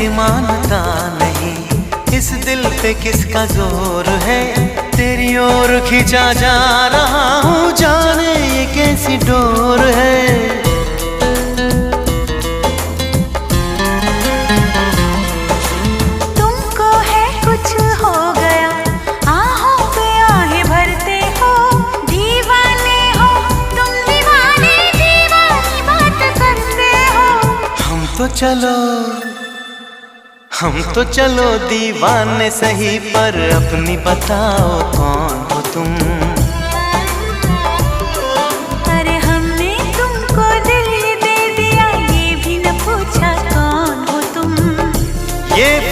कि मानता नहीं, इस दिल पे किसका जोर है, तेरी ओर खींचा जा रहा हूँ, जाने ये कैसी डोर है। तुमको है कुछ हो गया, आहों पे आहें भरते हो, दीवाने हो तुम, दीवाने दीवानी बात करते हो। हम तो चलो दीवाने सही, पर अपनी बताओ कौन हो तुम।